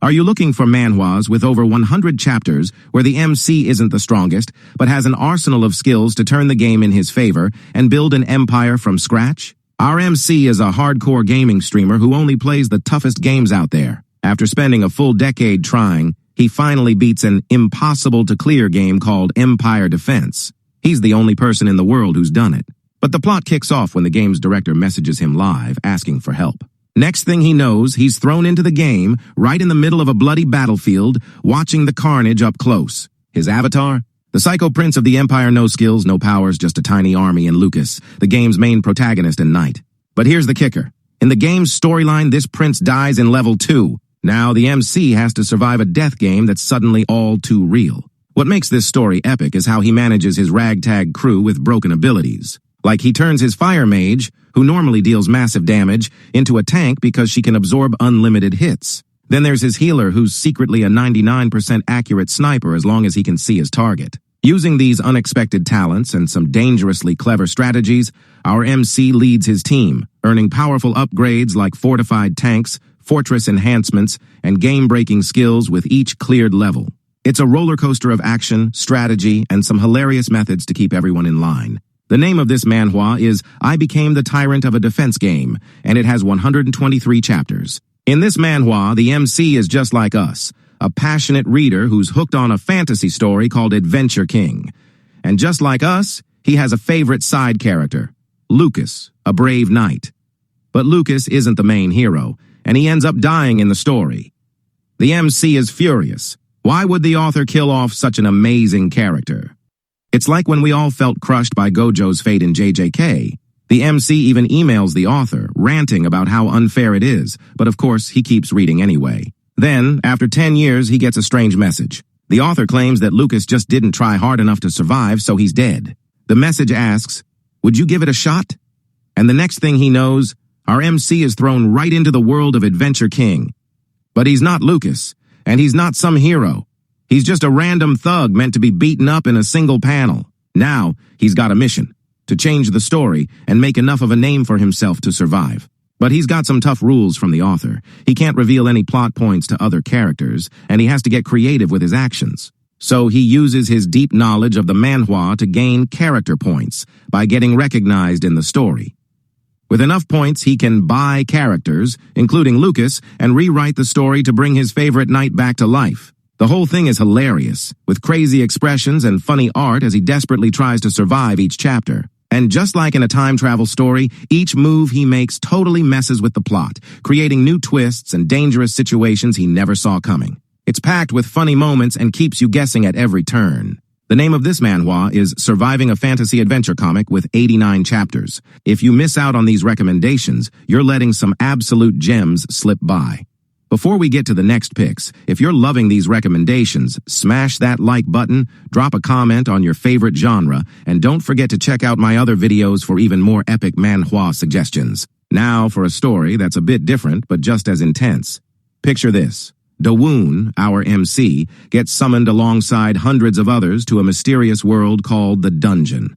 Are you looking for manhwas with over 100 chapters where the MC isn't the strongest, but has an arsenal of skills to turn the game in his favor and build an empire from scratch? Our MC is a hardcore gaming streamer who only plays the toughest games out there. After spending a full decade trying, he finally beats an impossible-to-clear game called Empire Defense. He's the only person in the world who's done it. But the plot kicks off when the game's director messages him live asking for help. Next thing he knows, he's thrown into the game, right in the middle of a bloody battlefield, watching the carnage up close. His avatar? The Psycho Prince of the Empire, no skills, no powers, just a tiny army, and Lucas, the game's main protagonist and knight. But here's the kicker. In the game's storyline, this prince dies in level 2. Now the MC has to survive a death game that's suddenly all too real. What makes this story epic is how he manages his ragtag crew with broken abilities. Like he turns his fire mage, who normally deals massive damage, into a tank because she can absorb unlimited hits. Then there's his healer, who's secretly a 99% accurate sniper as long as he can see his target. Using these unexpected talents and some dangerously clever strategies, our MC leads his team, earning powerful upgrades like fortified tanks, fortress enhancements, and game-breaking skills with each cleared level. It's a roller coaster of action, strategy, and some hilarious methods to keep everyone in line. The name of this manhwa is I Became the Tyrant of a Defense Game, and it has 123 chapters. In this manhwa, the MC is just like us, a passionate reader who's hooked on a fantasy story called Adventure King. And just like us, he has a favorite side character, Lucas, a brave knight. But Lucas isn't the main hero, and he ends up dying in the story. The MC is furious. Why would the author kill off such an amazing character? It's like when we all felt crushed by Gojo's fate in JJK. The MC even emails the author, ranting about how unfair it is, but of course he keeps reading anyway. Then, after 10 years, he gets a strange message. The author claims that Lucas just didn't try hard enough to survive, so he's dead. The message asks, "Would you give it a shot?" And the next thing he knows, our MC is thrown right into the world of Adventure King. But he's not Lucas, and he's not some hero. He's just a random thug meant to be beaten up in a single panel. Now, he's got a mission, to change the story and make enough of a name for himself to survive. But he's got some tough rules from the author. He can't reveal any plot points to other characters, and he has to get creative with his actions. So he uses his deep knowledge of the manhwa to gain character points by getting recognized in the story. With enough points, he can buy characters, including Lucas, and rewrite the story to bring his favorite knight back to life. The whole thing is hilarious, with crazy expressions and funny art as he desperately tries to survive each chapter. And just like in a time travel story, each move he makes totally messes with the plot, creating new twists and dangerous situations he never saw coming. It's packed with funny moments and keeps you guessing at every turn. The name of this manhwa is Surviving a Fantasy Adventure Comic with 89 chapters. If you miss out on these recommendations, you're letting some absolute gems slip by. Before we get to the next picks, if you're loving these recommendations, smash that like button, drop a comment on your favorite genre, and don't forget to check out my other videos for even more epic manhwa suggestions. Now for a story that's a bit different but just as intense. Picture this. Dawoon, our MC, gets summoned alongside hundreds of others to a mysterious world called the Dungeon.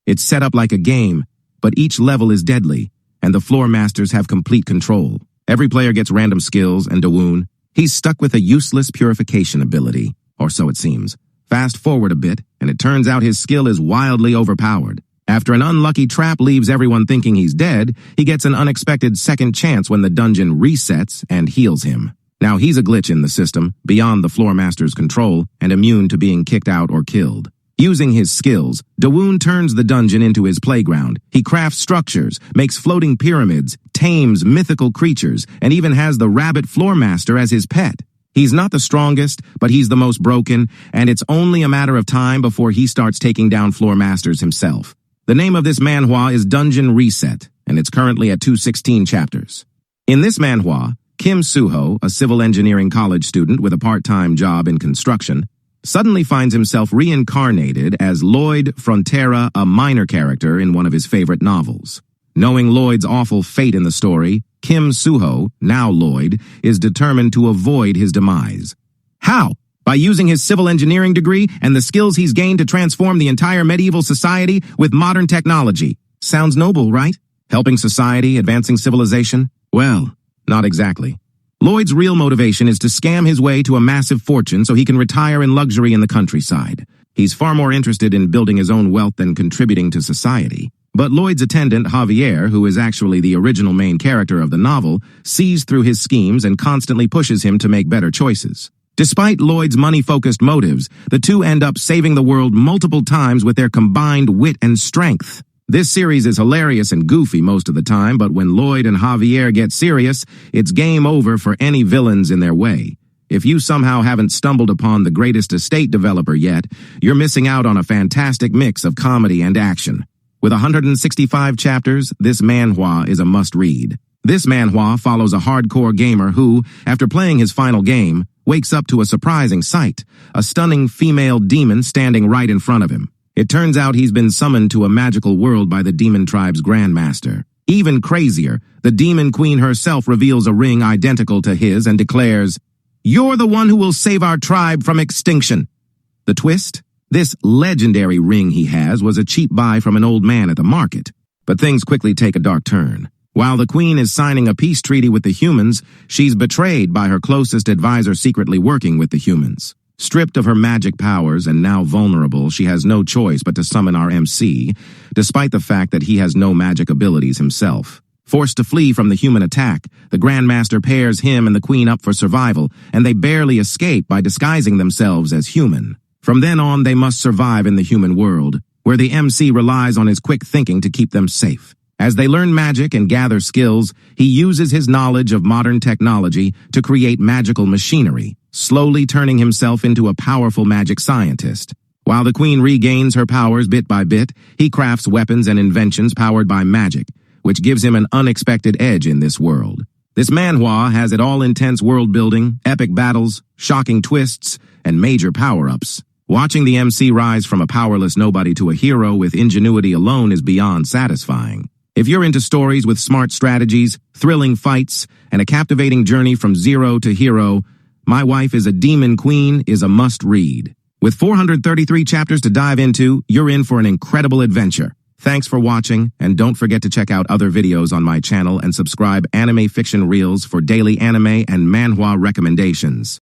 It's set up like a game, but each level is deadly, and the floor masters have complete control. Every player gets random skills, and Dawoon, he's stuck with a useless purification ability, or so it seems. Fast forward a bit, and it turns out his skill is wildly overpowered. After an unlucky trap leaves everyone thinking he's dead, he gets an unexpected second chance when the dungeon resets and heals him. Now he's a glitch in the system, beyond the floor master's control, and immune to being kicked out or killed. Using his skills, Dawoon turns the dungeon into his playground. He crafts structures, makes floating pyramids, tames mythical creatures, and even has the rabbit floor master as his pet. He's not the strongest, but he's the most broken, and it's only a matter of time before he starts taking down floor masters himself. The name of this manhwa is Dungeon Reset, and it's currently at 216 chapters. In this manhwa, Kim Suho, a civil engineering college student with a part-time job in construction, suddenly finds himself reincarnated as Lloyd Frontera, a minor character in one of his favorite novels. Knowing Lloyd's awful fate in the story, Kim Suho, now Lloyd, is determined to avoid his demise. How? By using his civil engineering degree and the skills he's gained to transform the entire medieval society with modern technology. Sounds noble, right? Helping society, advancing civilization? Well, not exactly. Lloyd's real motivation is to scam his way to a massive fortune so he can retire in luxury in the countryside. He's far more interested in building his own wealth than contributing to society. But Lloyd's attendant, Javier, who is actually the original main character of the novel, sees through his schemes and constantly pushes him to make better choices. Despite Lloyd's money-focused motives, the two end up saving the world multiple times with their combined wit and strength. This series is hilarious and goofy most of the time, but when Lloyd and Javier get serious, it's game over for any villains in their way. If you somehow haven't stumbled upon the greatest estate developer yet, you're missing out on a fantastic mix of comedy and action. With 165 chapters, this manhwa is a must-read. This manhwa follows a hardcore gamer who, after playing his final game, wakes up to a surprising sight, a stunning female demon standing right in front of him. It turns out he's been summoned to a magical world by the demon tribe's grandmaster. Even crazier, the demon queen herself reveals a ring identical to his and declares, "You're the one who will save our tribe from extinction." The twist? This legendary ring he has was a cheap buy from an old man at the market. But things quickly take a dark turn. While the queen is signing a peace treaty with the humans, she's betrayed by her closest advisor secretly working with the humans. Stripped of her magic powers and now vulnerable, she has no choice but to summon our MC, despite the fact that he has no magic abilities himself. Forced to flee from the human attack, the Grandmaster pairs him and the Queen up for survival, and they barely escape by disguising themselves as human. From then on, they must survive in the human world, where the MC relies on his quick thinking to keep them safe. As they learn magic and gather skills, he uses his knowledge of modern technology to create magical machinery, slowly turning himself into a powerful magic scientist. While the Queen regains her powers bit by bit, he crafts weapons and inventions powered by magic, which gives him an unexpected edge in this world. This manhwa has it all: intense world building, epic battles, shocking twists, and major power-ups. Watching the MC rise from a powerless nobody to a hero with ingenuity alone is beyond satisfying. If you're into stories with smart strategies, thrilling fights, and a captivating journey from zero to hero, My Wife is a Demon Queen is a must-read. With 433 chapters to dive into, you're in for an incredible adventure. Thanks for watching, and don't forget to check out other videos on my channel and subscribe Anime Fiction Reels for daily anime and manhwa recommendations.